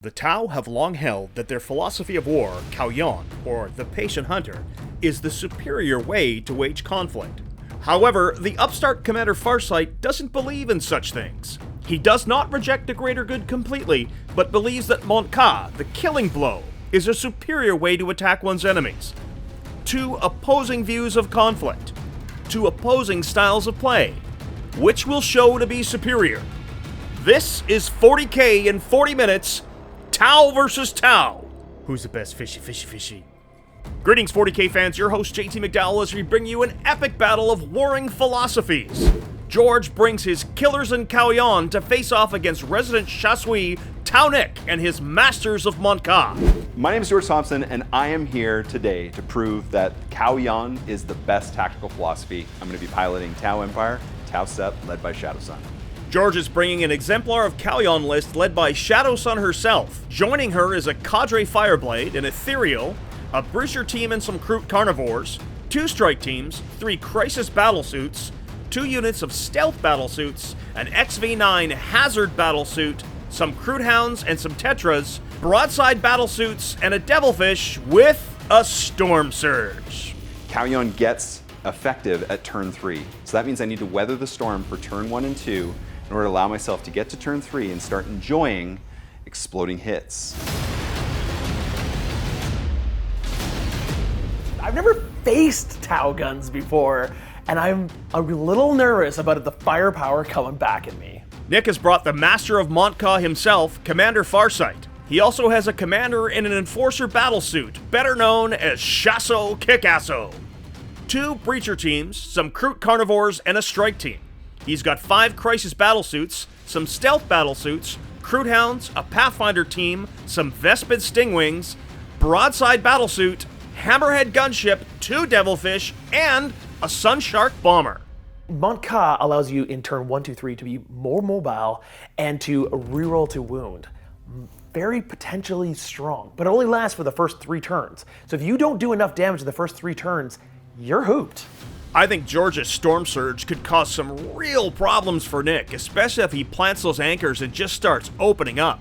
The Tau have long held that their philosophy of war, Kauyon, or the patient hunter, is the superior way to wage conflict. However, the upstart Commander Farsight doesn't believe in such things. He does not reject the greater good completely, but believes that Monka, the killing blow, is a superior way to attack one's enemies. Two opposing views of conflict. Two opposing styles of play. Which will show to be superior? This is 40K in 40 minutes. Tau versus Tau. Who's the best fishy? Greetings 40K fans, your host JT McDowell as we bring you an epic battle of warring philosophies. George brings his killers in Kauyon to face off against resident Shasui, Tau Nick, and his masters of Monka. My name is George Thompson, and I am here today to prove that Kauyon is the best tactical philosophy. I'm going to be piloting Tau Empire, Tau Step, led by Shadowsun. George is bringing an exemplar of Kauyon list led by Shadowsun herself. Joining her is a Cadre Fireblade, an Ethereal, a Breacher team and some Kroot Carnivores, 2 Strike teams, 3 Crisis Battlesuits, 2 units of Stealth Battlesuits, an XV9 Hazard Battlesuit, some Kroot Hounds and some Tetras, Broadside Battlesuits, and a Devilfish with a Storm Surge. Kauyon gets effective at turn 3, so that means I need to weather the storm for turn 1 and 2 in order to allow myself to get to turn 3 and start enjoying exploding hits. I've never faced Tau guns before, and I'm a little nervous about the firepower coming back at me. Nick has brought the master of Monka himself, Commander Farsight. He also has a commander in an Enforcer battlesuit, better known as Shasso Kickasso. 2 Breacher teams, some Kroot Carnivores, and a Strike team. He's got 5 Crisis Battlesuits, some Stealth Battlesuits, Kroot Hounds, a Pathfinder team, some Vespid Stingwings, Broadside Battlesuit, Hammerhead Gunship, 2 Devilfish, and a Sunshark Bomber. Monka allows you in turn 1, 2, 3 to be more mobile and to reroll to wound. Very potentially strong, but it only lasts for the first 3 turns. So if you don't do enough damage in the first 3 turns, you're hooped. I think George's Storm Surge could cause some real problems for Nick, especially if he plants those anchors and just starts opening up.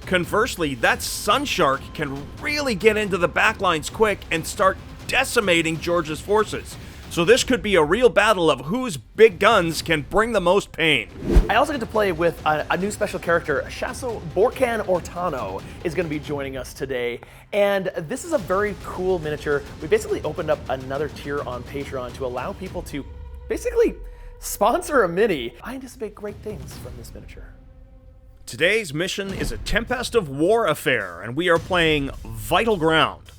Conversely, that Sunshark can really get into the backlines quick and start decimating George's forces. So this could be a real battle of whose big guns can bring the most pain. I also get to play with a new special character. Shasso Borkan Ortano is going to be joining us today. And this is a very cool miniature. We basically opened up another tier on Patreon to allow people to basically sponsor a mini. I anticipate great things from this miniature. Today's mission is a Tempest of War affair, and we are playing Vital Ground.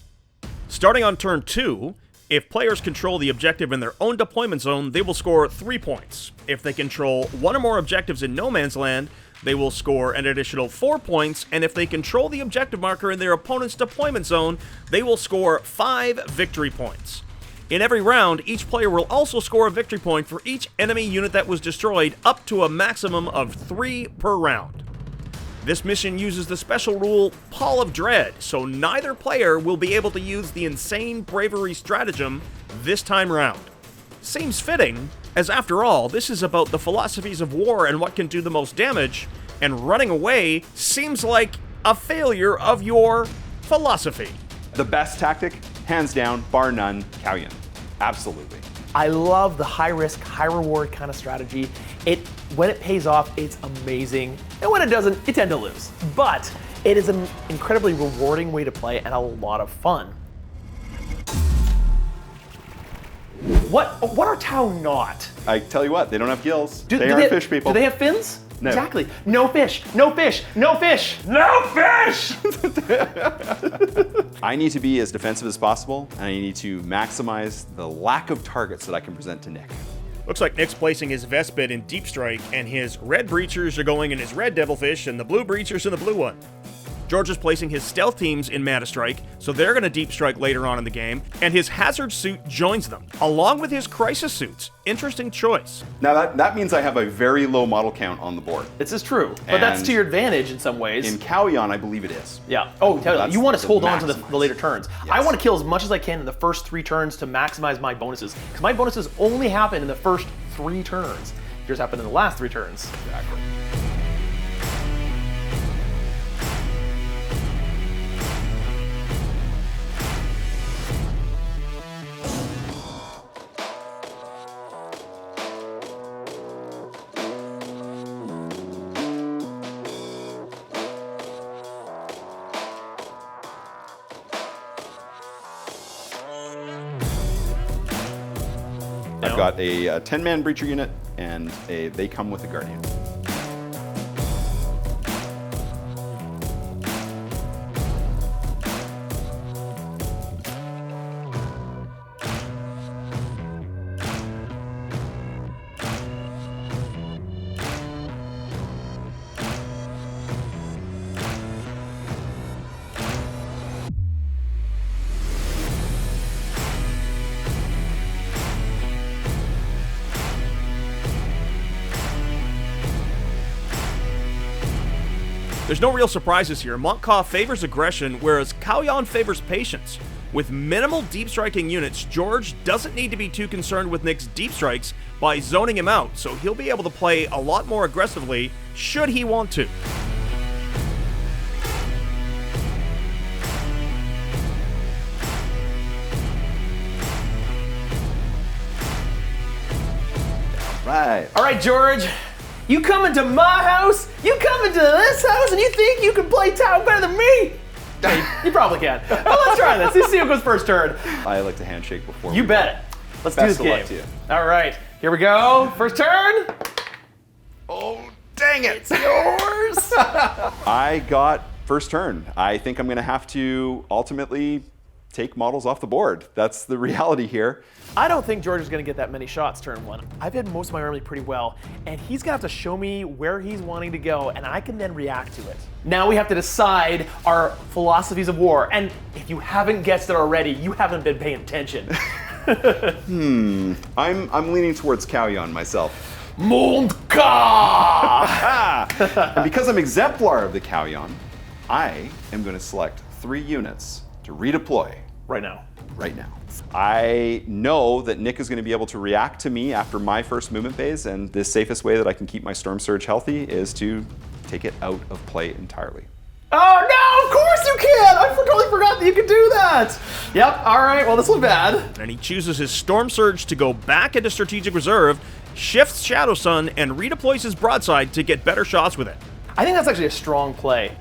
Starting on turn 2, if players control the objective in their own deployment zone, they will score 3 points. If they control 1 or more objectives in no man's land, they will score an additional 4 points, and if they control the objective marker in their opponent's deployment zone, they will score 5 victory points. In every round, each player will also score a victory point for each enemy unit that was destroyed, up to a maximum of 3 per round. This mission uses the special rule Pall of Dread, so neither player will be able to use the insane bravery stratagem this time round. Seems fitting, as after all, this is about the philosophies of war and what can do the most damage, and running away seems like a failure of your philosophy. The best tactic, hands down, bar none, Kauyon. Absolutely. I love the high risk, high reward kind of strategy. When it pays off, it's amazing. And when it doesn't, you tend to lose. But it is an incredibly rewarding way to play and a lot of fun. What are Tau not? I tell you what, they don't have gills. Do they are fish people. Do they have fins? No. Exactly. No fish, no fish, no fish, no fish! I need to be as defensive as possible, and I need to maximize the lack of targets that I can present to Nick. Looks like Nick's placing his Vespid in Deep Strike, and his red Breachers are going in his red Devilfish, and the blue Breachers in the blue one. George is placing his stealth teams in Mana Strike, so they're going to deep strike later on in the game, and his hazard suit joins them, along with his crisis suits. Interesting choice. Now that means I have a very low model count on the board. This is true, but that's to your advantage in some ways. In Kauyon, I believe it is. Yeah. Oh, you want to hold on to the later turns. Yes. I want to kill as much as I can in the first 3 turns to maximize my bonuses, because my bonuses only happen in the first 3 turns. Yours happen in the last 3 turns. Exactly. I've got a 10-man breacher unit, and they come with a guardian. There's no real surprises here. Montka favors aggression, whereas Kauyon favors patience. With minimal deep striking units, George doesn't need to be too concerned with Nick's deep strikes by zoning him out, so he'll be able to play a lot more aggressively should he want to. Right. All right, George. You come into my house, you come into this house, and you think you can play Tau better than me? You probably can. Well, let's try this. Let's see who goes first turn. I like to handshake before. You bet it. Let's do this Best of game. luck to you. All right, here we go. First turn. Oh, dang it. It's yours. I got first turn. I think I'm going to have to ultimately take models off the board. That's the reality here. I don't think George is going to get that many shots turn one. I've hit most of my army pretty well, and he's going to have to show me where he's wanting to go, and I can then react to it. Now we have to decide our philosophies of war, and if you haven't guessed it already, you haven't been paying attention. I'm leaning towards Kauyon myself. Montka! And because I'm exemplar of the Kauyon, I am going to select 3 units to redeploy Right now. right now. I know that Nick is going to be able to react to me after my first movement phase, and the safest way that I can keep my Storm Surge healthy is to take it out of play entirely. Oh no, of course you can! I totally forgot that you could do that! Yep, alright, well this was bad. And he chooses his Storm Surge to go back into Strategic Reserve, shifts Shadowsun, and redeploys his Broadside to get better shots with it. I think that's actually a strong play.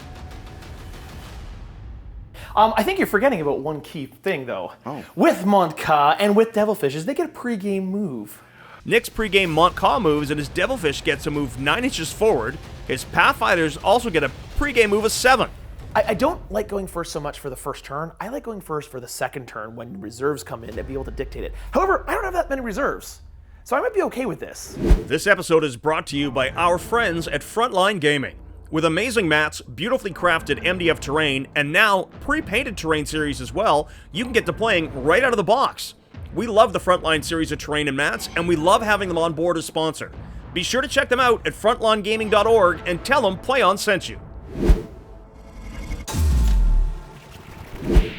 I think you're forgetting about one key thing though. Oh. With Montka and with Devilfishes, they get a pregame move. Nick's pregame Montka moves, and his Devilfish gets a move 9 inches forward. His Pathfinders also get a pregame move of 7. I don't like going first so much for the first turn. I like going first for the second turn when reserves come in and be able to dictate it. However, I don't have that many reserves, so I might be okay with this. This episode is brought to you by our friends at Frontline Gaming. With amazing mats, beautifully crafted MDF terrain, and now pre-painted terrain series as well, you can get to playing right out of the box. We love the Frontline series of terrain and mats, and we love having them on board as sponsor. Be sure to check them out at frontlinegaming.org and tell them PlayOn sent you.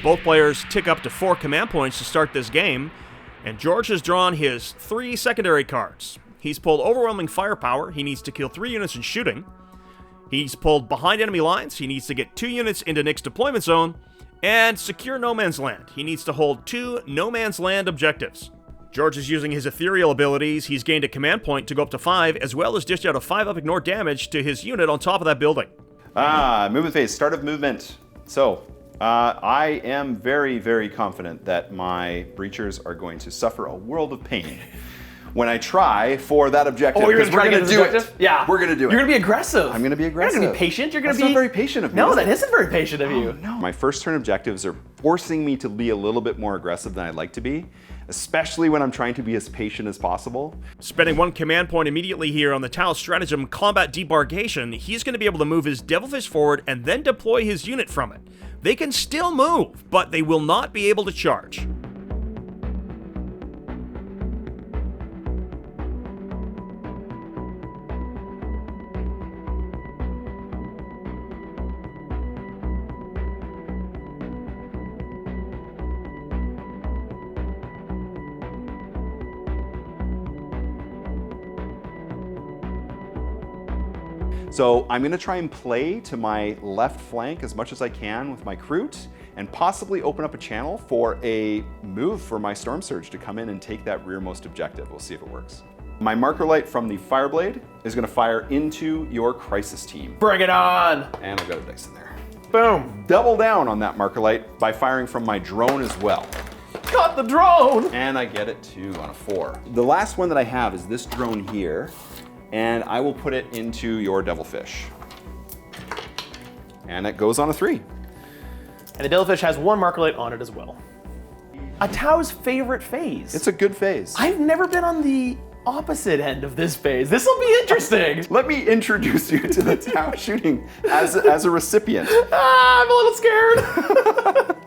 Both players tick up to 4 command points to start this game, and George has drawn his 3 secondary cards. He's pulled Overwhelming Firepower. He needs to kill 3 units in shooting. He's pulled Behind Enemy Lines. He needs to get 2 units into Nick's deployment zone. And Secure No Man's Land. He needs to hold 2 No Man's Land objectives. George is using his ethereal abilities. He's gained a command point to go up to 5, as well as dish out a 5-up ignore damage to his unit on top of that building. Movement phase, start of movement. So, I am very, very confident that my breachers are going to suffer a world of pain when I try for that objective. Oh, you're because going to try to get this objective? Yeah. We're going to do it. You're going to be aggressive. I'm going to be aggressive. You're going to be patient. You're going to be... That's not very patient of me. No, that isn't very patient of you. No. My first turn objectives are forcing me to be a little bit more aggressive than I'd like to be, especially when I'm trying to be as patient as possible. Spending 1 command point immediately here on the Tau Stratagem Combat Debargation, he's going to be able to move his Devilfish forward and then deploy his unit from it. They can still move, but they will not be able to charge. So I'm going to try and play to my left flank as much as I can with my Kroot, and possibly open up a channel for a move for my Storm Surge to come in and take that rearmost objective. We'll see if it works. My Marker Light from the Fireblade is going to fire into your Crisis team. Bring it on! And I've got a dice in there. Boom. Double down on that Marker Light by firing from my drone as well. got the drone. And I get it too on a 4. The last one that I have is this drone here, and I will put it into your devilfish. And it goes on a 3. And the devilfish has 1 marker light on it as well. A Tau's favorite phase. It's a good phase. I've never been on the opposite end of this phase. This will be interesting. Let me introduce you to the Tau shooting as a recipient. I'm a little scared.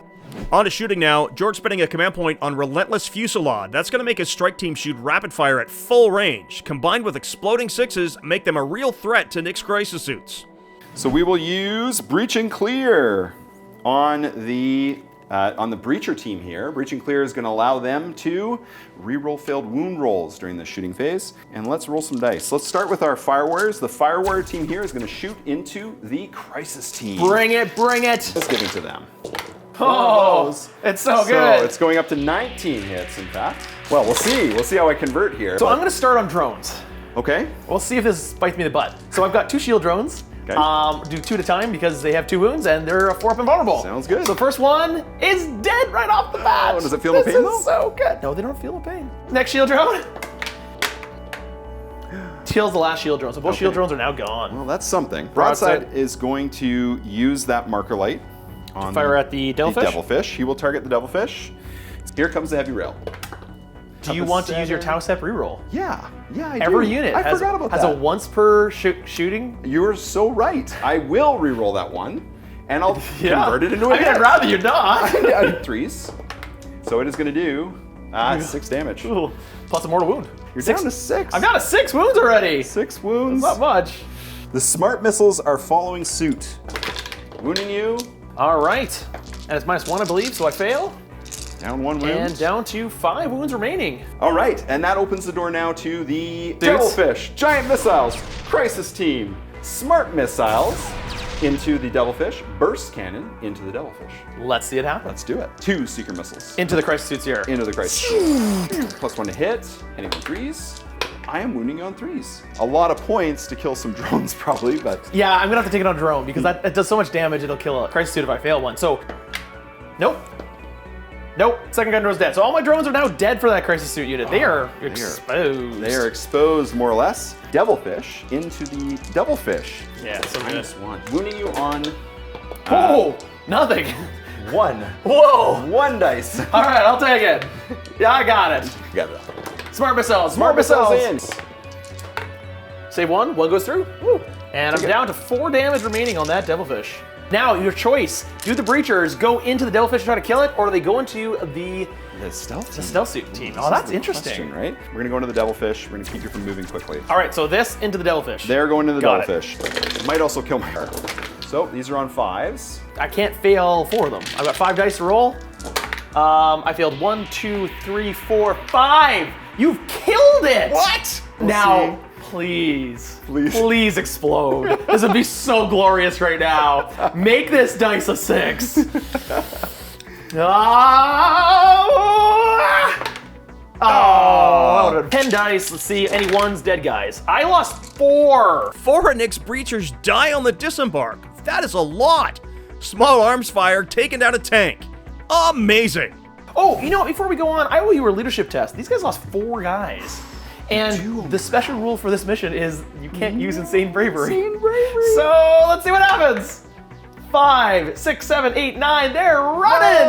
On to shooting now. George spending a command point on Relentless Fusillade. That's going to make his strike team shoot rapid fire at full range. Combined with exploding 6s, make them a real threat to Nick's crisis suits. So we will use Breach and Clear on the Breacher team here. Breach and Clear is going to allow them to reroll failed wound rolls during the shooting phase. And let's roll some dice. Let's start with our Fire Warriors. The Fire Warrior team here is going to shoot into the Crisis team. Bring it, bring it. Let's give it to them. Oh, it's so good. So it's going up to 19 hits, in fact. Well, we'll see. We'll see how I convert here. So I'm going to start on drones. Okay. We'll see if this bites me in the butt. So I've got 2 shield drones. Okay. Do 2 at a time because they have 2 wounds and they're 4-up invulnerable. Sounds good. So the first one is dead right off the bat. Oh, does it feel no pain though? This is so good. No, they don't feel no pain. Next shield drone. Kills the last shield drone. So both shield drones are now gone. Well, that's something. Broadside is going to use that marker light on fire at the devilfish. He will target the devilfish. Here comes the heavy rail. Do you want to use your Tau Step reroll? Yeah, I do. Every unit I forgot about that. has a once per shooting. You're so right. I will reroll that one, and I'll convert it into a hit. I'd rather you not. 3s. So it is going to do 6 damage. Ooh, plus a mortal wound. You're down to 6. I've got 6 wounds already. 6 wounds. That's not much. The smart missiles are following suit. Wounding you. All right. And it's -1, I believe, so I fail. Down 1 wound. And down to 5 wounds remaining. All right, and that opens the door now to the Devilfish, Giant Missiles, Crisis Team, Smart Missiles into the Devilfish, Burst Cannon into the Devilfish. Let's see it happen. Let's do it. 2 Seeker Missiles. Into the crisis suits here. Into the Crisis Suits. +1 to hit, hitting on 3s. I am wounding you on 3s. A lot of points to kill some drones probably, but... Yeah, I'm gonna have to take it on drone because that does so much damage it'll kill a crisis suit if I fail one. So, nope. Nope, second gun drone's dead. So all my drones are now dead for that crisis suit unit. They are exposed. They are exposed, more or less. Devilfish into the Devilfish. Yeah, so good. -1. Wounding you on... Oh, nothing. 1. Whoa. 1 dice. All right, I'll take it. Yeah, I got it. You got it. Smart missiles. Smart missiles in. Save 1 goes through. Woo. And I'm down to 4 damage remaining on that Devilfish. Now, your choice. Do the Breachers go into the Devilfish and try to kill it, or do they go into the stealth suit team? Oh, that's interesting. Question, right? We're gonna go into the Devilfish. We're gonna keep you from moving quickly. All right, so this into the Devilfish. They're going into the Got Devilfish. Might also kill my heart. So these are on 5s. I can't fail 4 of them. I've got 5 dice to roll. I failed 1, 2, 3, 4, 5. You've killed it. What? Now, please explode. This would be so glorious right now. Make this dice a 6. Oh, 10 dice. Let's see. Any ones, dead guys. I lost 4. 4 of Nick's Breachers die on the disembark. That is a lot. Small arms fire, taking down a tank. Amazing. Oh, you know what? Before we go on, I owe you a leadership test. These guys lost 4 guys. And the special rule for this mission is you can't use insane bravery. So let's see what happens. 5, 6, 7, 8, 9. They're running.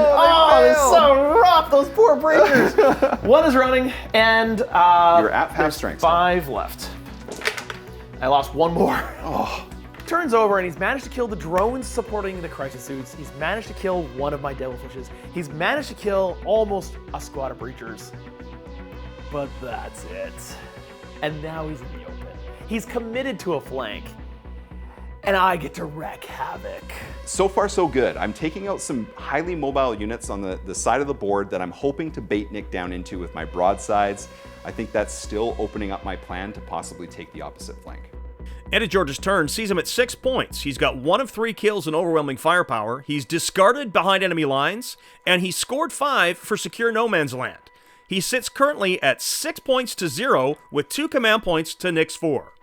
It's so rough. Those poor breakers. 1 is running, and you're at half strength. 5 left. I lost 1 more. Oh. Turns over, and he's managed to kill the drones supporting the crisis suits. He's managed to kill 1 of my Devilfishes. He's managed to kill almost a squad of breachers. But that's it. And now he's in the open. He's committed to a flank. And I get to wreak havoc. So far, so good. I'm taking out some highly mobile units on the side of the board that I'm hoping to bait Nick down into with my broadsides. I think that's still opening up my plan to possibly take the opposite flank. And at George's turn, sees him at 6 points. He's got 1 of 3 kills and overwhelming firepower. He's discarded behind enemy lines, and he scored 5 for secure no man's land. He sits currently at 6 points to 0 with 2 command points to Nick's 4.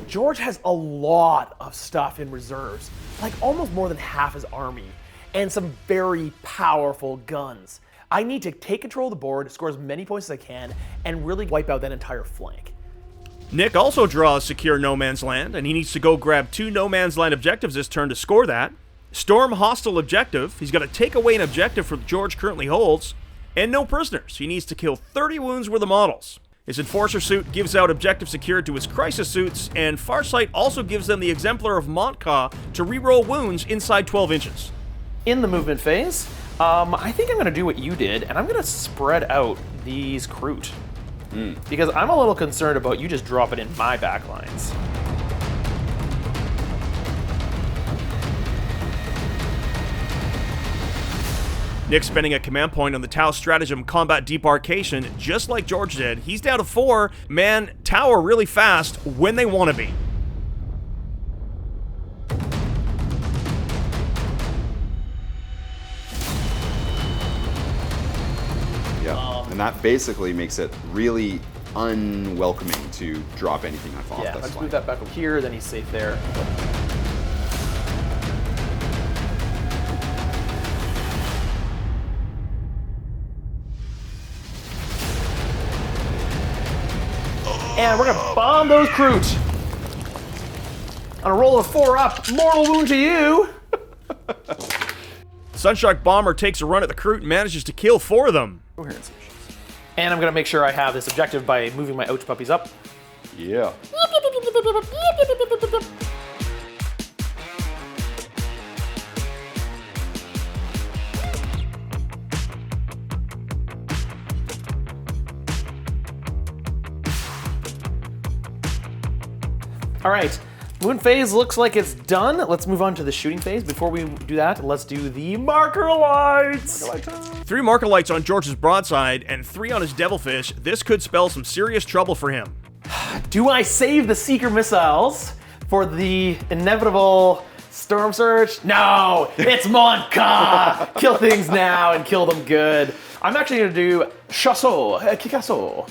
George has a lot of stuff in reserves, like almost more than half his army. and some very powerful guns. I need to take control of the board, score as many points as I can, and really wipe out that entire flank. Nick also draws secure no man's land, and he needs to go grab 2 no man's land objectives this turn to score that. Storm hostile objective. He's got to take away an objective that George currently holds, and no prisoners. He needs to kill 30 wounds worth of models. His Enforcer suit gives out objective secured to his Crisis suits, and Farsight also gives them the Exemplar of Montka to reroll wounds inside 12 inches. In the movement phase, I think I'm going to do what you did, and I'm going to spread out these Kroot. Because I'm a little concerned about you just dropping in my backlines. Nick spending a command point on the Tau Stratagem Combat Debarkation, just like George did. He's down to 4. Man, Tau are really fast when they want to be. Yeah, and that basically makes it really unwelcoming to drop anything off Yeah, that let's flank. move that back over here, then he's safe there. And we're gonna bomb those Kroot. On a roll of 4 up, mortal wound to you. Sunshock Bomber takes a run at the Kroot and manages to kill 4 of them. Go here and see. And I'm gonna make sure I have this objective by moving my ouch puppies up. Yeah. All right, moon phase looks like it's done. Let's move on to the shooting phase. Before we do that, let's do the marker lights. 3 marker lights on George's broadside and 3 on his devilfish. This could spell some serious trouble for him. Do I save the seeker missiles for the inevitable storm surge? No, it's Monka. Kill things now and kill them good. I'm actually gonna do Kikasso.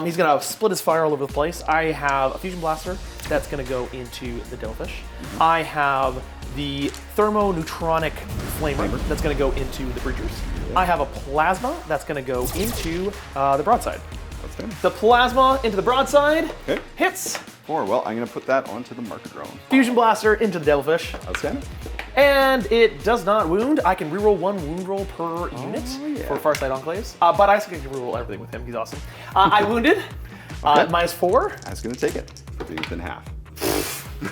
He's gonna split his fire all over the place. I have a fusion blaster that's gonna go into the devilfish. I have the thermoneutronic flamer that's gonna go into the breachers. I have a plasma that's gonna go into the broadside. That's good. The plasma into the broadside Okay. hits. 4. Well, I'm going to put that onto the marker drone. Fusion blaster into the devilfish. Outstanding. And it does not wound. I can reroll 1 wound roll per unit for Farsight Enclaves. But I also can reroll everything with him. He's awesome. I wounded. -4. I was going to take it. Reduced in half.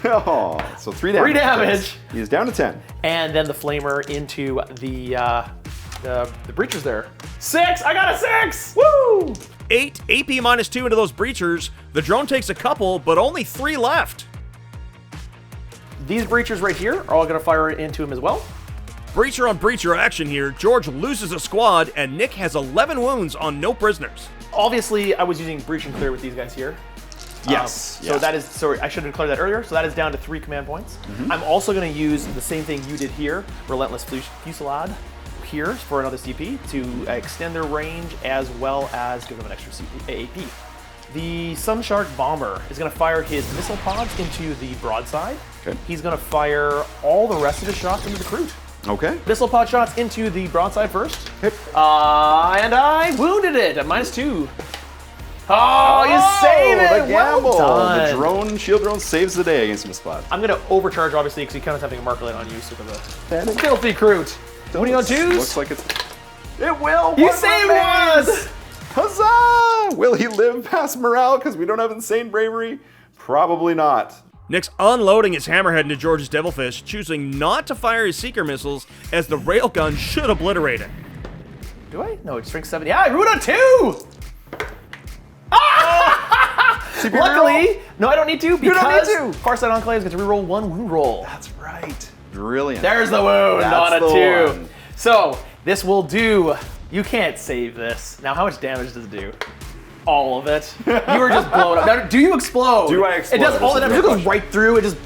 Oh, so 3 damage. 3 damage. He is down to 10. And then the flamer into the breachers there. 6. I got a 6. Woo! 8 AP -2 into those breachers. The drone takes a couple, but only 3 left. These breachers right here are all going to fire into him as well. Breacher on breacher action here. George loses a squad, and Nick has 11 wounds on no prisoners. Obviously, I was using breach and clear with these guys here. Yes. So that is, sorry, I should have declared that earlier. So that is down to 3 command points. I'm also going to use the same thing you did here, Relentless Fusillade, here for another CP to extend their range as well as give them an extra AP. The Sunshark Bomber is going to fire his missile pods into the broadside. Okay. He's going to fire all the rest of his shots into the Kroot. Okay. Missile pod shots into the broadside first. Hit. And I wounded it at -2. Oh, you save it! The gamble. Well done. The drone, shield drone saves the day against Mispod. I'm gonna overcharge, obviously, because he kind of having a marker light on you, so the filthy Kroot. What are you on 2s? Looks like it's. It will! You What saved remains? one! Huzzah! Will he live past morale because we don't have insane bravery? Probably not. Nick's unloading his hammerhead into George's devilfish, choosing not to fire his seeker missiles as the railgun should obliterate it. Do I? No, it's strength 7. Yeah, I root on 2! Luckily, no, I don't need to because don't need to. Farsight Enclaves get to reroll 1 wound roll. That's right. Brilliant. There's the wound That's on a the 2. one. So this will do. You can't save this. Now, how much damage does it do? All of it. You were just blown up. Now, do you explode? Do I explode? It does all the This is damage. It the goes right through. It just.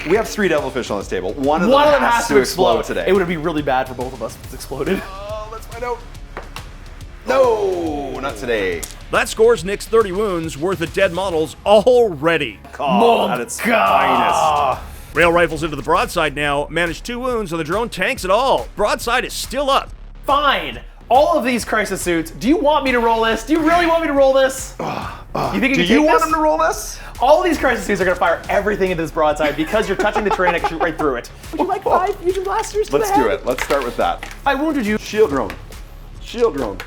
We have 3 devilfish on this table. One of One them of them has to explode today. It would be really bad for both of us if it exploded. Let's find out. No, not today. That scores Nick's 30 wounds worth of dead models already. Oh, at its finest. Rail rifles into the broadside now, manage 2 wounds, and the drone tanks it all. Broadside is still up. Fine. All of these crisis suits. Do you want me to roll this? Do you really want me to roll this? You think you can take want this? him to roll this? All of these crisis suits are going to fire everything into this broadside because you're touching the terrain. I can shoot right through it. Would you like 5 fusion blasters to Let's the head? do it. Let's start with that. I wounded you. Shield drone. Shield drone.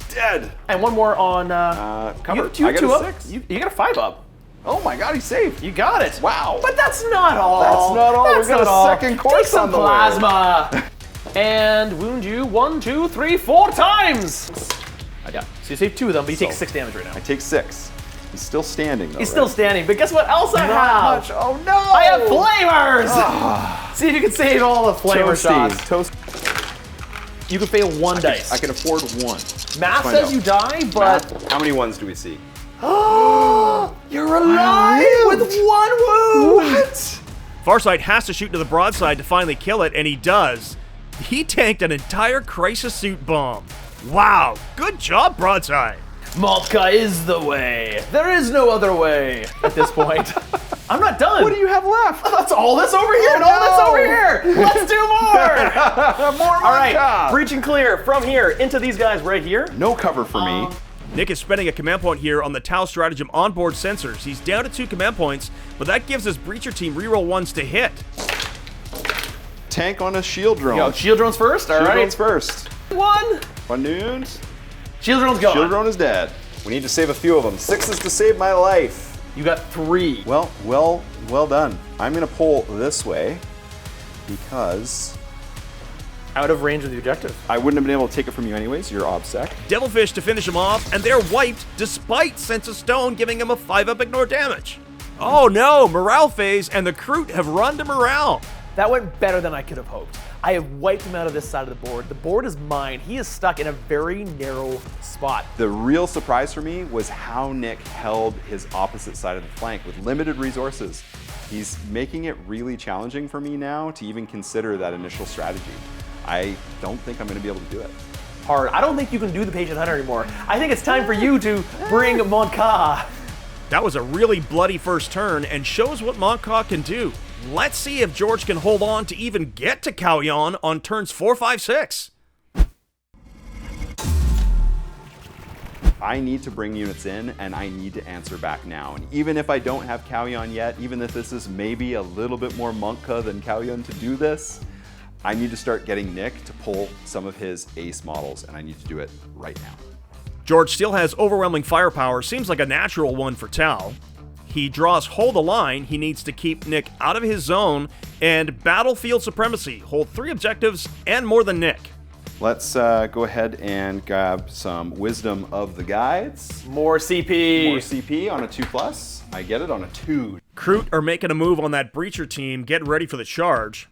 Dead. And one more on. Cover. You I got two a up. 6. You got a 5 up. Oh my god, he's saved. You got it. Wow. But that's not all. That's not all. That's We've got not a all. second course Take some on the way. plasma. And wound you 1, 2, 3, 4 times. Yeah. So you save 2 of them, but you take 6 damage right now. I take 6. He's still standing though. He's still standing, but guess what else I have? Much. Oh no! I have flamers! See if you can save all the flamer shots. Toast. You can fail 1 dice. I can afford 1. Math says you die, but How many ones do we see? you're alive with 1 wound! What? Farsight has to shoot to the broadside to finally kill it, and he does. He tanked an entire crisis suit bomb. Wow, good job, broadside. Maltka is the way. There is no other way at this point. I'm not done. What do you have left? That's all this over here and all this over here. Let's do more. More All right, breach and clear from here into these guys right here. No cover for me. Nick is spending a command point here on the Tau Stratagem onboard sensors. He's down to 2 command points, but that gives his breacher team reroll 1s to hit. Tank on a shield drone. Yo, shield drones first. All Shield right. drones first. 1. 1 wounds. Shield drone's gone. Shield drone is dead. We need to save a few of them. 6 to save my life. You got 3. Well done. I'm gonna pull this way because Out of range of the objective. I wouldn't have been able to take it from you anyways. You're obsec. Devilfish to finish him off, and they're wiped despite Sense of Stone giving him a 5-up ignore damage. Oh no, morale phase, and the Kroot have run to morale. That went better than I could have hoped. I have wiped him out of this side of the board. The board is mine. He is stuck in a very narrow spot. The real surprise for me was how Nick held his opposite side of the flank with limited resources. He's making it really challenging for me now to even consider that initial strategy. I don't think I'm going to be able to do it. Hard. I don't think you can do the Patient Hunter anymore. I think it's time for you to bring Monka. That was a really bloody first turn and shows what Monka can do. Let's see if George can hold on to even get to Kauyon on turns 4, 5, 6. I need to bring units in, and I need to answer back now. And even if I don't have Kauyon yet, even if this is maybe a little bit more Monka than Kauyon to do this, I need to start getting Nick to pull some of his ace models, and I need to do it right now. George still has overwhelming firepower, seems like a natural one for Tau. He draws Hold the Line, he needs to keep Nick out of his zone, and Battlefield Supremacy, hold 3 objectives and more than Nick. Let's go ahead and grab some Wisdom of the Guides. More CP. More CP on a 2+. I get it on a 2. Kroot are making a move on that breacher team, get ready for the charge.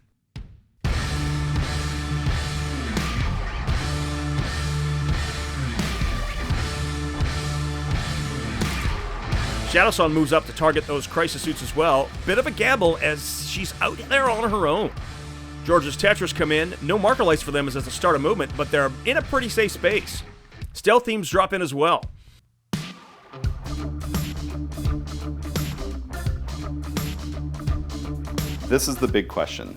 Shadowsun moves up to target those crisis suits as well. Bit of a gamble as she's out there on her own. George's Tetris come in. No marker lights for them as at the start of movement, but they're in a pretty safe space. Stealth teams drop in as well. This is the big question.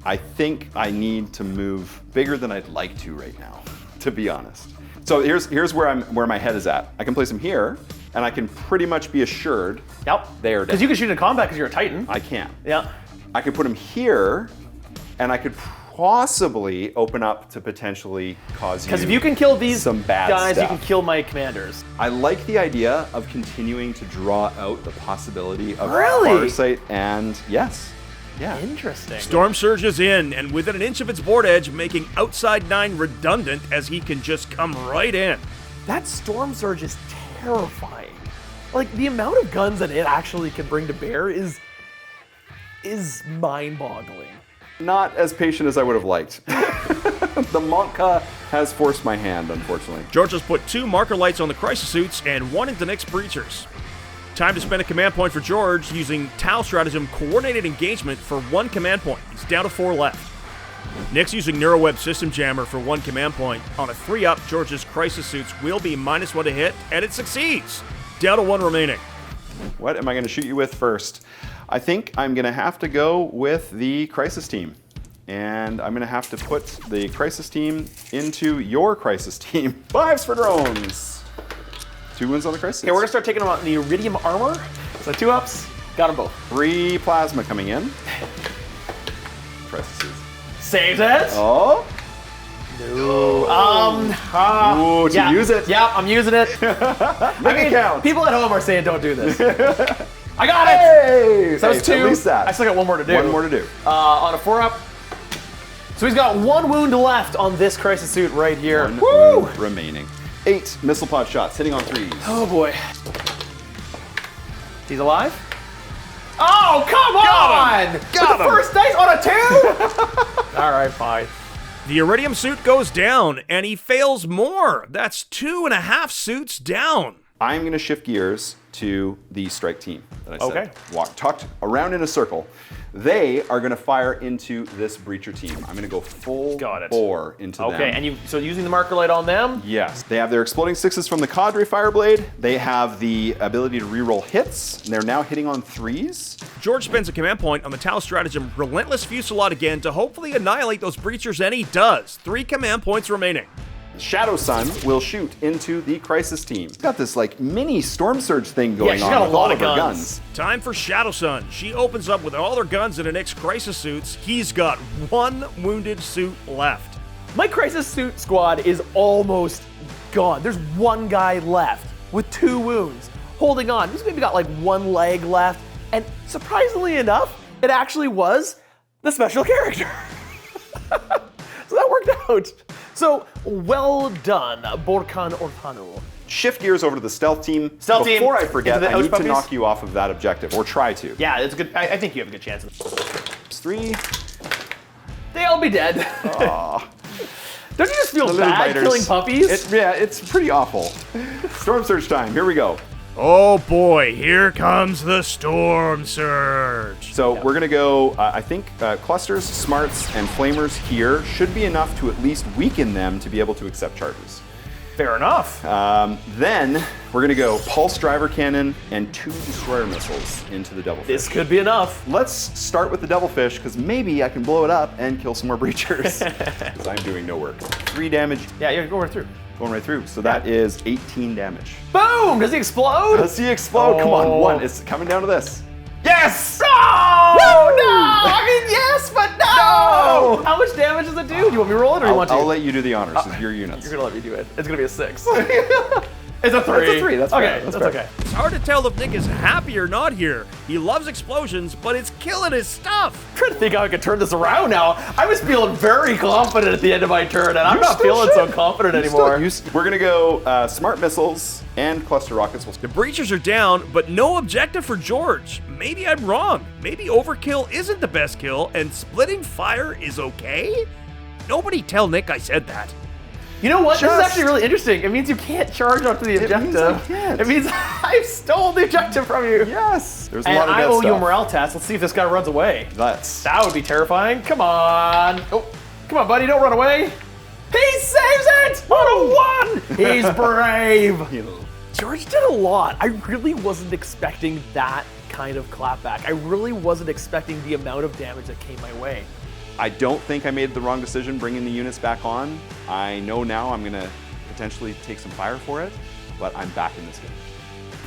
I think I need to move bigger than I'd like to right now, to be honest. So here's where my head is at. I can place them here, and I can pretty much be assured Yep. they are dead. Because you can shoot in combat because you're a Titan. I can. Yeah. I could put them here, and I could possibly open up to potentially cause Because if you can kill these some bad guys, stuff. you can kill my commanders. I like the idea of continuing to draw out the possibility of Really? Farsight, and yes. Yeah. Interesting. Storm surges in, and within an inch of its board edge, making Outside 9 redundant as he can just come right in. That Storm Surge is terrifying. Like, the amount of guns that it actually can bring to bear is mind-boggling. Not as patient as I would have liked. The Monka has forced my hand, unfortunately. George has put 2 marker lights on the crisis suits and 1 into Nick's breachers. Time to spend a command point for George using Tau Stratagem Coordinated Engagement for 1 command point. He's down to 4 left. Nick's using Neuroweb System Jammer for 1 command point. On a 3-up, George's crisis suits will be -1 to hit, and it succeeds. Down to 1 remaining. What am I going to shoot you with first? I think I'm going to have to go with the Crisis team. And I'm going to have to put the Crisis team into your Crisis team. 5s for drones. 2 wounds on the Crisis. Okay, we're going to start taking them out in the Iridium armor. So 2 ups. Got them both. 3 plasma coming in. Crisis. Saves it. Oh. No. Ooh, to use it. Yeah, I'm using it. Make it count. People at home are saying don't do this. I got it. Hey! So it's 2. At least that. I still got 1 more to do. 1 more to do. On a 4-up. So he's got 1 wound left on this Crisis suit right here. 1 Woo! wound remaining. 8 missile pod shots hitting on 3s. Oh boy. He's alive? Oh, come on! Got the him. first dice on a 2? All right, fine. The Iridium suit goes down, and he fails more. That's 2.5 suits down. I'm going to shift gears to the strike team that I said. Okay. Tucked around in a circle. They are going to fire into this breacher team. I'm going to go full bore into them. Okay, and so using the marker light on them? Yes. They have their exploding 6s from the Cadre Fireblade. They have the ability to reroll hits. And they're now hitting on 3s. George spends a command point on the Tau stratagem Relentless Fusillade again to hopefully annihilate those breachers, and he does. 3 command points remaining. Shadowsun will shoot into the Crisis team. It's got this like mini Storm Surge thing going she's on got a with lot all of of her guns. Time for Shadowsun. She opens up with all her guns in an Nyx Crisis suits. He's got 1 wounded suit left. My Crisis suit squad is almost gone. There's 1 guy left with 2 wounds, holding on. He's maybe got like 1 leg left, and surprisingly enough, it actually was the special character. So that worked out. So well done, Borkan Ortanu. Shift gears over to the stealth team. Stealth team. Before I forget, Into the I need Ouch to puppies? knock you off of that objective, or try to. Yeah, it's a good. I think you have a good chance. 3. They'll be dead. Aw. Don't you just feel The little bad biters. killing puppies? Yeah, it's pretty awful. Storm Surge time. Here we go. Oh boy, here comes the Storm Surge. So we're gonna go, I think clusters, smarts, and flamers here should be enough to at least weaken them to be able to accept charges. Fair enough. Then we're gonna go pulse driver cannon and 2 destroyer missiles into the devilfish. This could be enough. Let's start with the devilfish because maybe I can blow it up and kill some more breachers because I'm doing no work. 3 damage Yeah, you're going through. going right through. So that is 18 damage. Boom! Does he explode? Does he explode? Come on, Oh. 1. It's coming down to this. Yes! No! No! I mean, yes, but no! How much damage does it do? Do you want me to roll it or you want to? I'll let you do the honors. It's your units. You're gonna let me do it. It's gonna be a 6. It's a 3. It's a 3, that's fair, okay. that's That's fair. okay. It's hard to tell if Nick is happy or not here. He loves explosions, but it's killing his stuff. I'm trying to think how I could turn this around now. I was feeling very confident at the end of my turn, and I'm You not still feeling so should. confident You anymore. we're gonna go smart missiles and cluster rockets. The breachers are down, but no objective for George. Maybe I'm wrong. Maybe overkill isn't the best kill, and splitting fire is okay? Nobody tell Nick I said that. You know what? This is Just- actually really interesting. It means you can't charge onto the objective. means I can't. It means I stole the objective from you. Yes. There's a And lot of I dead owe you a stuff. morale test. Let's see if this guy runs away. Let's. That would be terrifying. Come on. Oh, come on, buddy. Don't run away. He saves it! What a 1! He's brave. George did a lot. I really wasn't expecting that kind of clapback. I really wasn't expecting the amount of damage that came my way. I don't think I made the wrong decision bringing the units back on. I know now I'm gonna potentially take some fire for it, but I'm back in this game.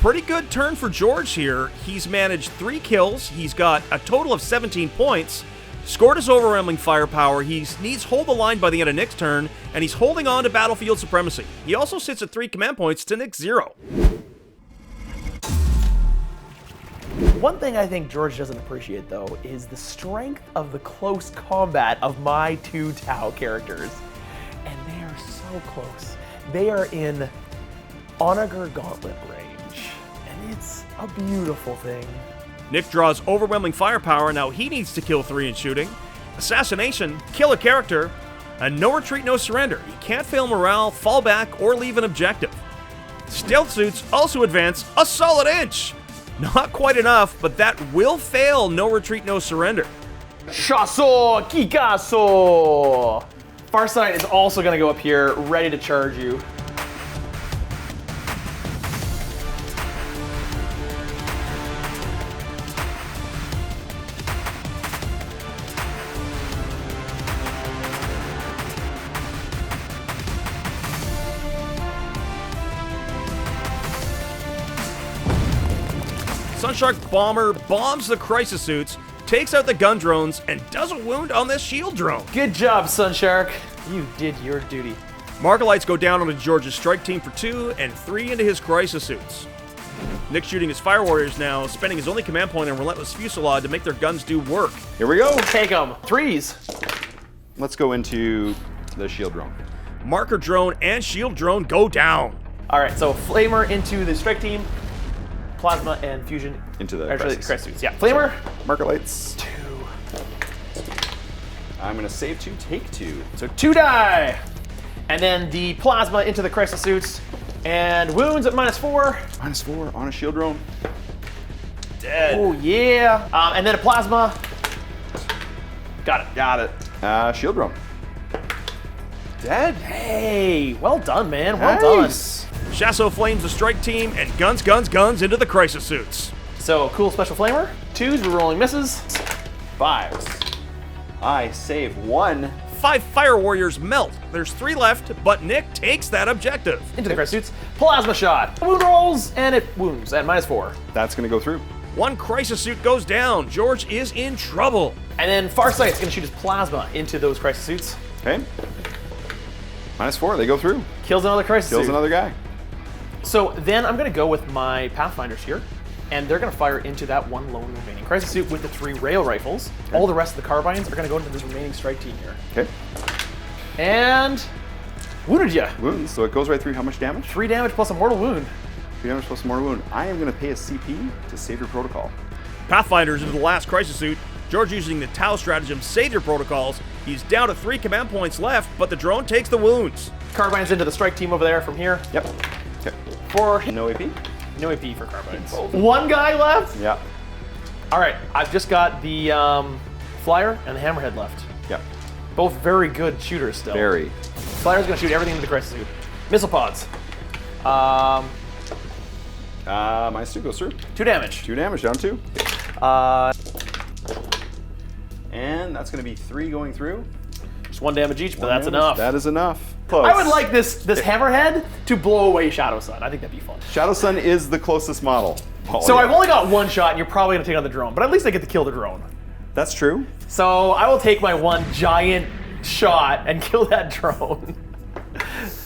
Pretty good turn for George here. He's managed 3 kills. He's got a total of 17 points. Scored his overwhelming firepower. He needs hold the line by the end of Nick's turn, and he's holding on to battlefield supremacy. He also sits at 3 command points to Nick's 0. One thing I think George doesn't appreciate, though, is the strength of the close combat of my 2 Tau characters. And they are so close. They are in Onager Gauntlet range. And it's a beautiful thing. Nick draws overwhelming firepower. Now he needs to kill 3 in shooting. Assassination, kill a character, and no retreat, no surrender. He can't fail morale, fall back, or leave an objective. Stealth suits also advance a solid inch. Not quite enough, but that will fail no retreat, no surrender. Chasso Kikaso! Farsight is also going to go up here, ready to charge you. Sunshark Bomber bombs the crisis suits, takes out the gun drones, and does a wound on this shield drone. Good job, Sunshark. You did your duty. Margalites go down onto George's strike team for 2 and 3 into his crisis suits. Nick's shooting his Fire Warriors now, spending his only command point on Relentless Fusillade to make their guns do work. Here we go. Take them. 3s. Let's go into the shield drone. Marker drone and shield drone go down. All right, so Flamer into the strike team, Plasma and Fusion Into the actually, crisis. crisis suits. Yeah, Flamer. Marker lights. 2. I'm gonna save 2, take 2. So 2 die. And then the Plasma into the crisis suits. And wounds at -4. -4 on a shield drone. Dead. Oh, yeah. And then a Plasma. Got it. Got it. Shield drone. Dead. Hey, well done, man. Well done. Nice. Shasso flames the strike team and guns into the crisis suits. So, cool special Flamer. 2s, we're rolling misses. 5s. I save 1. 5 Fire Warriors melt. There's 3 left, but Nick takes that objective. Into the crisis suits. Plasma shot. Wound rolls, and it wounds at -4. That's gonna go through. 1 crisis suit goes down. George is in trouble. And then Farsight's gonna shoot his Plasma into those crisis suits. Okay. -4, they go through. Kills another crisis Kills suit. another guy. So then I'm gonna go with my Pathfinders here, and they're gonna fire into that 1 lone remaining crisis suit with the 3 rail rifles. All the rest of the carbines are gonna go into this remaining strike team here. Okay. And wounded ya. Wounds, so it goes right through. How much damage? 3 damage plus a mortal wound. 3 damage plus more wound. I am gonna pay a CP to save your protocol. Pathfinders into the last crisis suit. George using the Tau stratagem save your protocols. He's down to 3 command points left, but the drone takes the wounds. Carbines into the strike team over there from here. Yep. Okay. For No AP? no AP for carbines. Both. 1 guy left? Yeah. All right, I've just got the Flyer and the Hammerhead left. Yep. Both very good shooters still. Very. Flyer's gonna shoot everything into the crisis suit. Missile pods. -2 goes through. 2 damage. 2 damage, down 2. Uh, And that's gonna be 3 going through. just 1 damage each, but One that's damage. enough. That is enough. Close. I would like this Hammerhead to blow away Shadowsun. I think that'd be fun. Shadowsun is the closest model. Oh, So yeah. I've only got 1 shot, and you're probably gonna take on the drone, but at least I get to kill the drone. That's true. So I will take my 1 giant shot and kill that drone.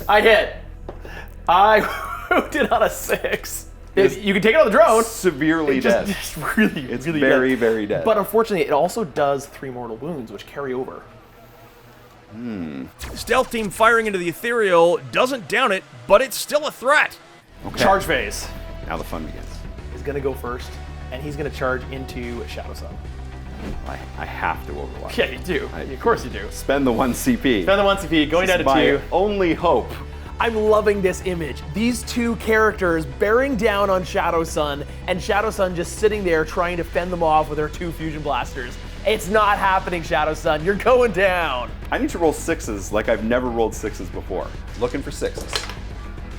I hit. I did on a 6. You can take it on the drone. Severely dead. Just really, It's really very, dead. very dead. But unfortunately, it also does 3 mortal wounds, which carry over. Stealth team firing into the ethereal doesn't down it, but it's still a threat. Okay. Charge phase Now the fun begins. is gonna go first, and he's gonna charge into Shadowsun. I have to overlap. Yeah, you do. Of course you do. Spend the 1 CP. Spend the 1 CP, going down to my 2. only hope. I'm loving this image. These 2 characters bearing down on Shadowsun, and Shadowsun just sitting there trying to fend them off with her 2 fusion blasters. It's not happening, Shadowsun. You're going down. I need to roll 6s like I've never rolled 6s before. Looking for 6s.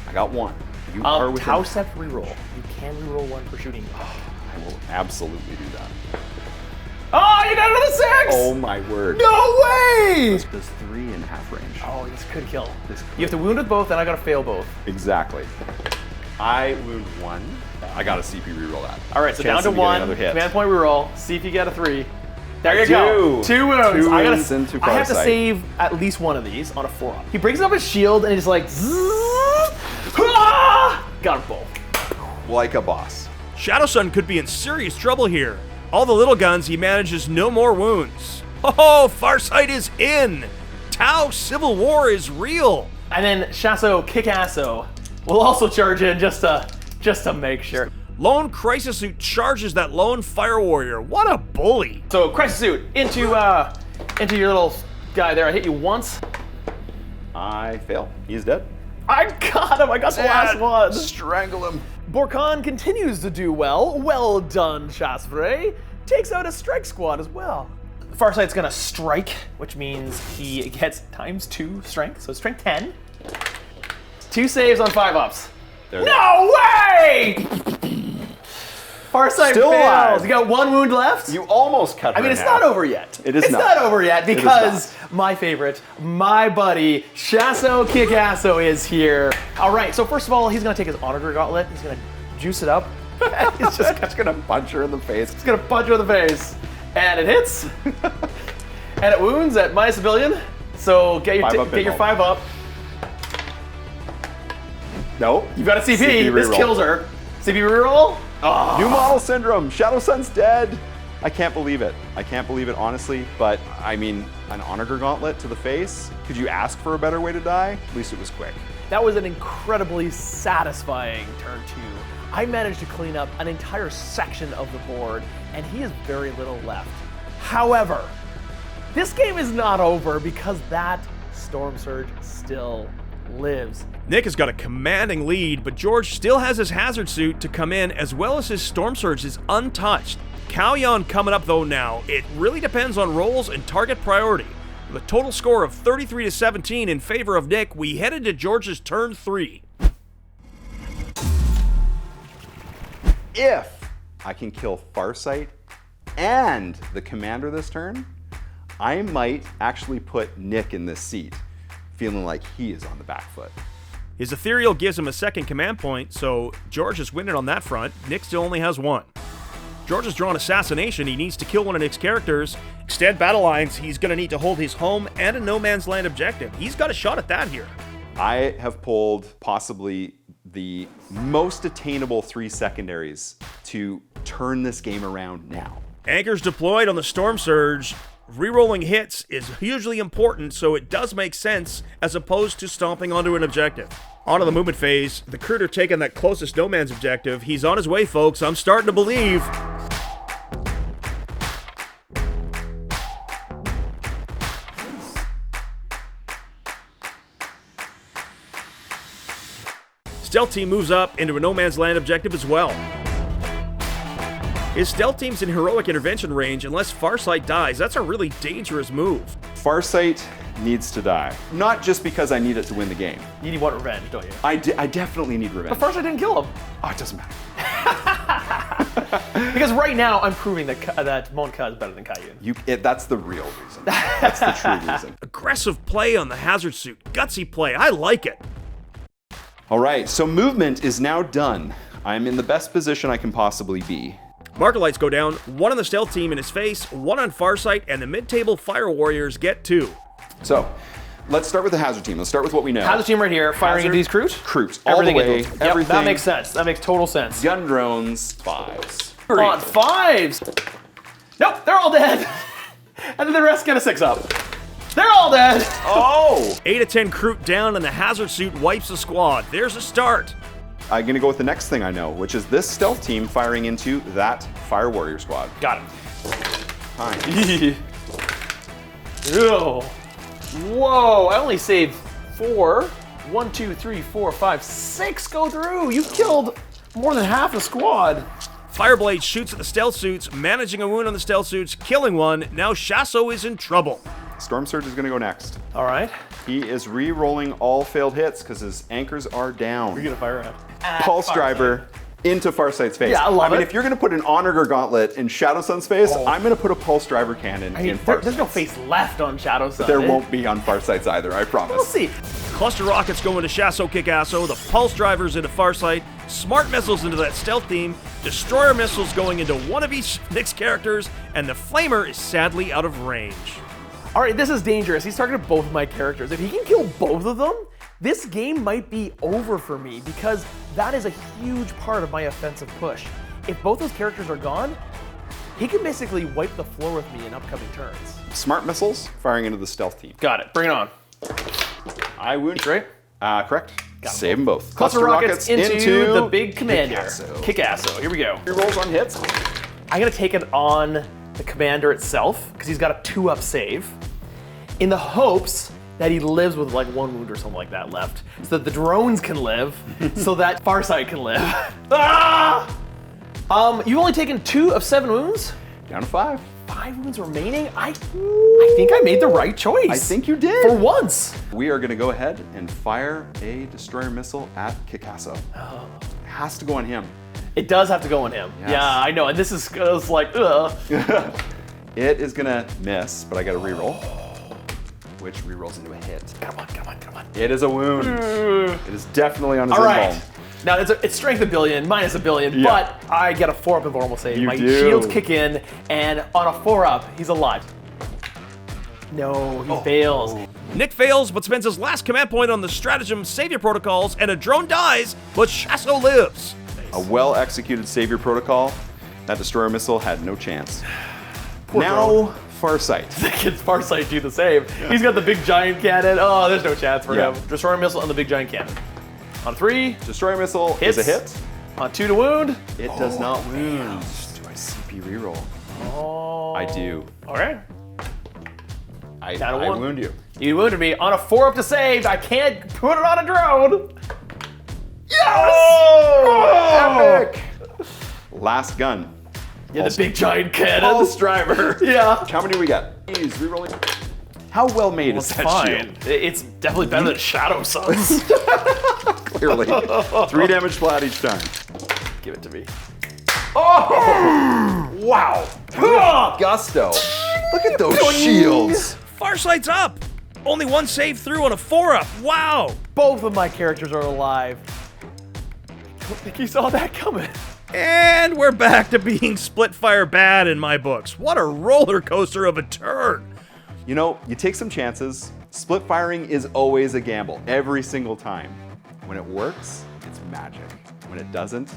I got 1. You are within. House have reroll. You can reroll 1 for shooting. I will absolutely do that. Oh, you got another 6! Oh my word. No way! Does 3 in half range. Oh, this could kill. This could. You have to wound with both, and I gotta fail both. Exactly. I wound 1. I got a CP reroll that. All right, so Chance down to of me getting 1. another hit. Command point reroll. See if you get a 3. There you do. go. 2 wounds. 2 I wounds into I have to Farsight. save at least 1 of these on a 4-up. He brings up his shield, and he's like, zzz, ah! Got them both. Like a boss. Shadowsun could be in serious trouble here. All the little guns, he manages no more wounds. Oh, Farsight is in. Tau Civil War is real. And then Shasso Kickasso will also charge in just to make sure. Lone Crisis Suit charges that lone Fire Warrior. What a bully. So Crisis Suit into your little guy there. I hit you once. I fail. He's dead. I got him. I got the last one. Strangle him. Borkan continues to do well. Well done, Chasfrey. Takes out a strike squad as well. Farsight's gonna strike, which means he gets ×2 strength, so strength 10. 2 saves on 5-ups. No way! Farsight Still fails. alive. You got 1 wound left? You almost cut her I mean, in it's half. not over yet. It is it's not. It's not over yet is because not. my favorite, my buddy, Shasso Kickasso is here. All right, so first of all, he's gonna take his Honor Gauntlet. He's gonna juice it up. He's just gonna punch her in the face. gonna punch her in the face. And it hits. And it wounds at minus $1 billion. So get your 5 up. Nope. You've got a CP. CP This reroll. kills her. CP reroll. Oh. New model syndrome. Shadowsun's dead. I can't believe it. I can't believe it, honestly. But, I mean, an Onager Gauntlet to the face? Could you ask for a better way to die? At least it was quick. That was an incredibly satisfying turn 2. I managed to clean up an entire section of the board, and he has very little left. However, this game is not over because that Storm Surge still lives. Nick has got a commanding lead, but George still has his hazard suit to come in, as well as his Storm Surge is untouched. Kalyan coming up though now. It really depends on rolls and target priority. With a total score of 33 to 17 in favor of Nick, we head into George's turn 3. If I can kill Farsight and the commander this turn, I might actually put Nick in this seat, feeling like he is on the back foot. His Ethereal gives him a second command point, so George is winning on that front. Nick still only has 1. George has drawn Assassination. He needs to kill one of Nick's characters. Extend battle lines. He's going to need to hold his home and a no man's land objective. He's got a shot at that here. I have pulled possibly the most attainable 3 secondaries to turn this game around now. Anchors deployed on the Storm Surge. Rerolling hits is hugely important, so it does make sense as opposed to stomping onto an objective. Onto the movement phase, the critter taking that closest no man's objective. He's on his way, folks. I'm starting to believe. Stealth team moves up into a no man's land objective as well. His stealth team's in heroic intervention range unless Farsight dies. That's a really dangerous move. Farsight needs to die. Not just because I need it to win the game. You want revenge, don't you? I definitely need revenge. But Farsight didn't kill him. Oh, it doesn't matter. Because right now I'm proving that Monka is better than Kayun. That's the real reason. That's the true reason. Aggressive play on the hazard suit. Gutsy play. I like it. All right, so movement is now done. I'm in the best position I can possibly be. Marker lights go down, 1 on the stealth team in his face, 1 on Farsight, and the mid-table fire warriors get 2. So, let's start with the hazard team. Let's start with what we know. Hazard team right here, firing into these Kroot? Kroot, all the way, Yep, everything. that makes sense. That makes total sense. Gun drones, 5s. On 5s! Nope, they're all dead. And then the rest get a 6 up. They're all dead. Oh! 8 of 10 Kroot down, and the hazard suit wipes the squad. There's a start. I'm gonna go with the next thing I know, which is this stealth team firing into that fire warrior squad. Got it. Fine. Ew. Whoa, I only saved 4. 1, 2, 3, 4, 5, 6 go through. You killed more than half the squad. Fireblade shoots at the stealth suits, managing a wound on the stealth suits, killing one. Now Shasso is in trouble. Storm Surge is gonna go next. All right. He is re-rolling all failed hits because his anchors are down. You're gonna fire him. Pulse Driver into Farsight's face. Yeah, I love mean, it. if you're gonna put an Onager Gauntlet in Shadowsun's face, I'm gonna put a Pulse Driver cannon in Farsight's. There's no face left on Shadowsun. There won't be on Farsight's either, I promise. We'll see. Cluster rockets go into Shasso Kickasso, the pulse drivers into Farsight, smart missiles into that stealth team, destroyer missiles going into one of each Nick's characters, and the flamer is sadly out of range. All right, this is dangerous. He's targeted both of my characters. If he can kill both of them, this game might be over for me because that is a huge part of my offensive push. If both those characters are gone, he can basically wipe the floor with me in upcoming turns. Smart missiles firing into the stealth team. Got it. Bring it on. I wound. Right? Correct. Save them both. Cluster rockets into the big commander. Kickasso. Kickasso. Here we go. Rerolls on hits. I'm gonna take it on the commander itself because he's got a 2-up save in the hopes that he lives with like 1 wound or something like that left so that the drones can live so that Farsight can live. Ah! You've only taken 2 of 7 wounds? Down to 5. 5 wounds remaining? I think I made the right choice. I think you did. For once. We are gonna go ahead and fire a destroyer missile at Kickasso. Oh. It has to go on him. It does have to go on him. Yes. Yeah, I know. And this is like, ugh. It is gonna miss, but I got a reroll, which rerolls into a hit. Come on, come on, come on. It is a wound. It is definitely on his All inbone. right. Now, it's strength a billion, minus a billion, Yeah. but I get a 4-up invulnerable save. You My do. shields kick in, and on a 4-up, he's alive. No, he fails. Nick fails, but spends his last command point on the stratagem Savior Protocols, and a drone dies, but Shasso lives. A well-executed savior protocol. That destroyer missile had no chance. Now, Farsight. The kid's Farsight do the save. He's got the big giant cannon. Oh, there's no chance for Yeah. him. Destroyer missile on the big giant cannon. On 3, Destroyer missile hits. is a hit. On 2 to wound. It does not wound. Do I CP reroll? Oh. I do. Okay. I Down to 1. wound you. You wounded me. On a 4-up to save. I can't put it on a drone. Yes! Oh! Epic! Last gun. Yeah, the big giant cannon. Pulse driver. Yeah. How many we got? Jeez, rerolling. How well made is that Fine. shield? It's definitely better than Shadowsun's. Clearly. 3 damage flat each time. Give it to me. Oh! Wow. Gusto. Look at those shields. Farsight's up. Only 1 save through on a 4-up. Wow. Both of my characters are alive. I don't think you saw that coming. And we're back to being split fire bad in my books. What a roller coaster of a turn. You know, you take some chances. Split firing is always a gamble, every single time. When it works, it's magic. When it doesn't,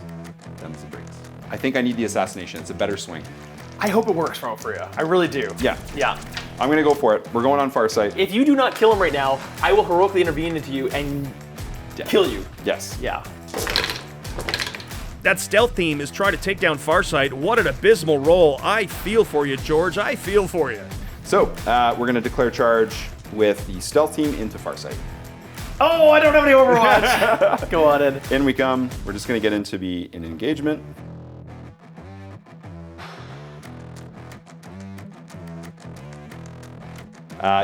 then it's a breeze. I think I need the assassination. It's a better swing. I hope it works for Freya. I really do. Yeah. Yeah. I'm gonna go for it. We're going on Farsight. If you do not kill him right now, I will heroically intervene into you and kill you. Yes. Yeah. That stealth team is trying to take down Farsight. What an abysmal roll. I feel for you, George. I feel for you. So, we're gonna declare charge with the stealth team into Farsight. Oh, I don't have any Overwatch. Go on in. In we come. We're just gonna get into an engagement.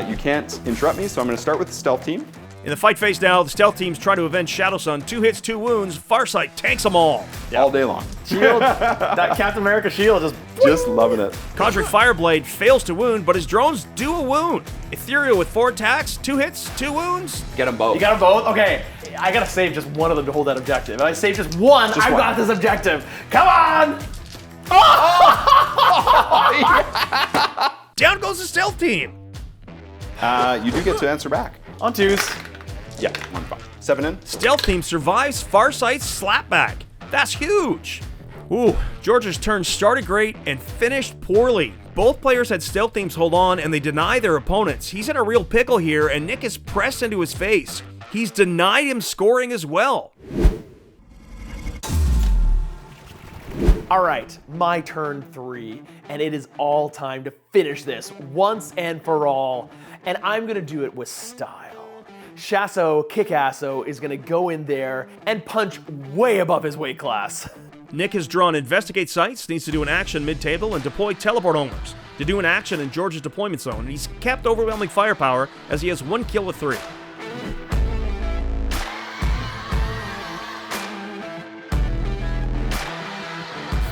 You can't interrupt me, so I'm gonna start with the stealth team. In the fight phase now, the stealth team's trying to avenge Shadowsun. 2 hits, 2 wounds. Farsight tanks them all. All day long. Shield. That Captain America shield just. Just loving it. Conjuring Fireblade fails to wound, but his drones do a wound. Ethereal with 4 attacks, 2 hits, 2 wounds. Get them both. You got them both? Okay. I gotta save just one of them to hold that objective. If I save just one, I've one. got this objective. Come on! Down goes the stealth team. You do get to answer back. On 2s. Yeah, 1 5. 7 in. Stealth team survives Farsight's slapback. That's huge. Ooh, George's turn started great and finished poorly. Both players had stealth teams hold on and they deny their opponents. He's in a real pickle here and Nick is pressed into his face. He's denied him scoring as well. All right, my turn 3, and it is all time to finish this once and for all, and I'm gonna do it with style. Shasso Kickasso is gonna go in there and punch way above his weight class. Nick has drawn Investigate Sites, needs to do an action mid-table, and deploy Teleport Homers to do an action in George's deployment zone, and he's kept overwhelming firepower as he has 1 kill with 3.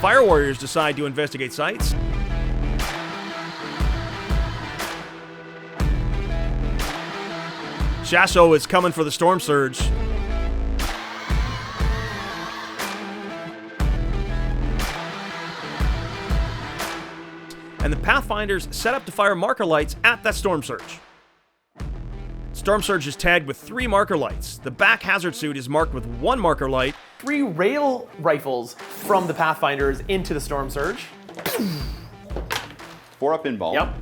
Fire Warriors decide to investigate sites. Shasso is coming for the Storm Surge. And the Pathfinders set up to fire marker lights at that Storm Surge. Storm Surge is tagged with 3 marker lights. The back hazard suit is marked with 1 marker light. 3 rail rifles from the Pathfinders into the Storm Surge. 4 up in ball. Yep.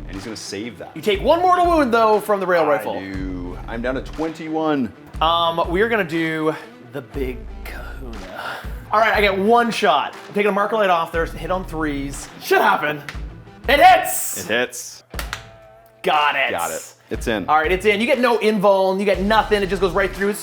And he's gonna save that. You take 1 mortal wound though from the rail rifle. I do. I'm down to 21. We're gonna do the big kahuna. All right, I get 1 shot. I'm taking a marker light off there, hit on 3s. Should happen. It hits! It hits. Got it. Got it. It's in. All right, it's in. You get no invuln, you get nothing. It just goes right through.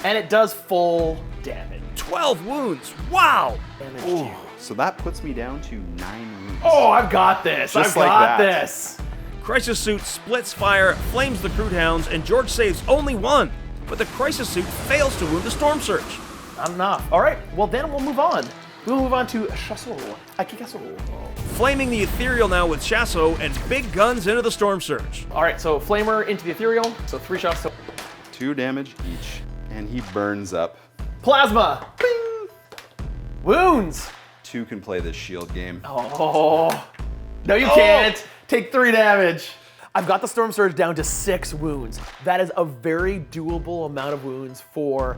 And it does full damage. 12 wounds. Wow! Damage. So that puts me down to 9 wounds. Oh, I've got this. Just I've like got that. this. Crisis Suit splits fire, flames the Crude Hounds, and George saves only 1. But the Crisis Suit fails to wound the Storm Surge. Not enough. All right, well then we'll move on. We'll move on to Shasso. Akikasso. Flaming the Ethereal now with Shasso and big guns into the Storm Surge. All right, so Flamer into the Ethereal. So 3 shots. 2 damage each. And he burns up. Plasma! Bing! Wounds! 2 can play this shield game. Oh. No, you can't. Take 3 damage. I've got the Storm Surge down to 6 wounds. That is a very doable amount of wounds for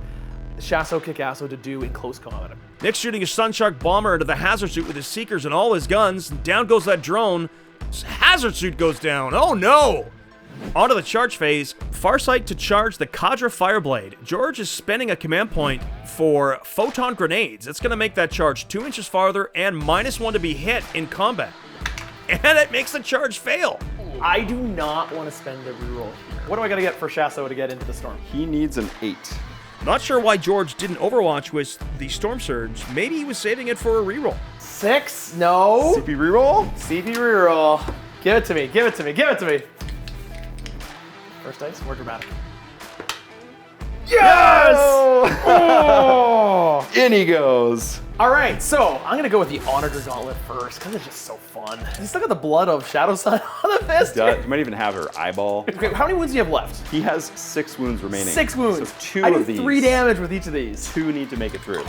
Shaso Kikasso to do in close combat. Nick's shooting a Sunshark bomber into the hazard suit with his Seekers and all his guns. Down goes that drone. Hazard suit goes down. Oh no! Onto the charge phase. Farsight to charge the Kadra Fireblade. George is spending a command point for photon grenades. It's going to make that charge 2 inches farther and -1 to be hit in combat. And it makes the charge fail. I do not want to spend the reroll here. What do I got to get for Shaso to get into the storm? He needs an 8. Not sure why George didn't Overwatch with the Storm Surge. Maybe he was saving it for a reroll. 6? No. CP reroll? CP reroll. Give it to me. Give it to me. Give it to me. First dice, more dramatic. Yes! Oh! In he goes. All right, so I'm gonna go with the Onager Gauntlet first because it's just so fun. He's still got the blood of Shadowsun on the fist. You might even have her eyeball. Okay, how many wounds do you have left? He has 6 wounds remaining. 6 wounds. So 2 I of do these. 3 damage with each of these. 2 need to make it through.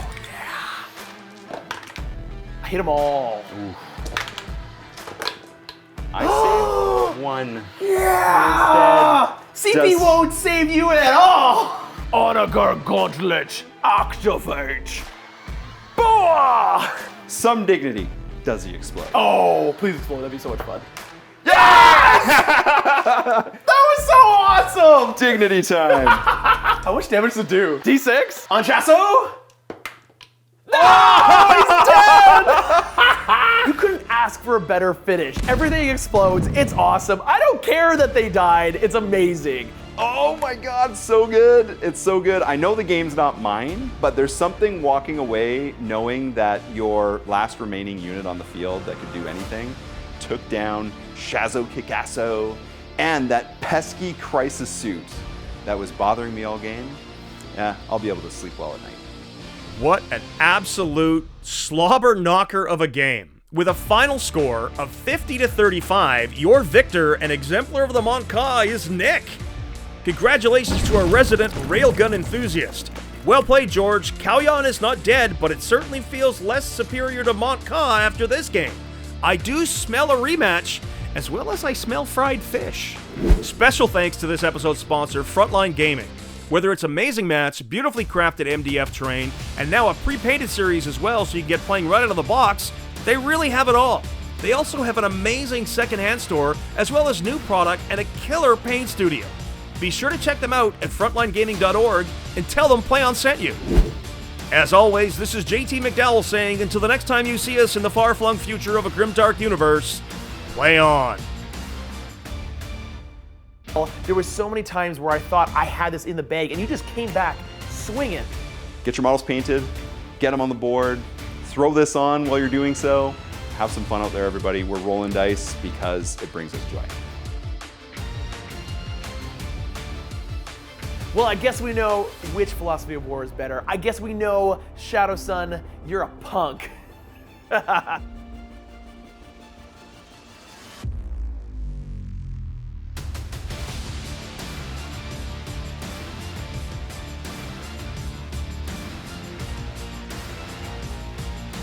I hit them all. I saved 1. Yeah! CP Does- won't save you at all! Onager Gauntlet, activate! Boah! Some dignity. Does he explode? Oh, please explode, that'd be so much fun. Yes! That was so awesome! Dignity time. How much damage does it do? D6? On Shaso? No! He's dead! You couldn't ask for a better finish. Everything explodes. It's awesome. I don't care that they died. It's amazing. Oh my god, so good. It's so good. I know the game's not mine, but there's something walking away knowing that your last remaining unit on the field that could do anything took down Shaso Kikasso and that pesky crisis suit that was bothering me all game. Yeah, I'll be able to sleep well at night. What an absolute slobber knocker of a game. With a final score of 50-35, your victor and exemplar of the Montcalm is Nick. Congratulations to our resident railgun enthusiast. Well played, George. Kalyan is not dead, but it certainly feels less superior to Montcalm after this game. I do smell a rematch, as well as I smell fried fish. Special thanks to this episode's sponsor, Frontline Gaming. Whether it's amazing mats, beautifully crafted MDF terrain, and now a pre-painted series as well so you can get playing right out of the box, they really have it all. They also have an amazing secondhand store, as well as new product and a killer paint studio. Be sure to check them out at frontlinegaming.org and tell them PlayOn sent you. As always, this is JT McDowell saying, until the next time you see us in the far-flung future of a grimdark universe, play on. There was so many times where I thought I had this in the bag, and you just came back swinging. Get your models painted, get them on the board, throw this on while you're doing so. Have some fun out there, everybody. We're rolling dice because it brings us joy. Well, I guess we know which philosophy of war is better. I guess we know, Shadowsun, you're a punk.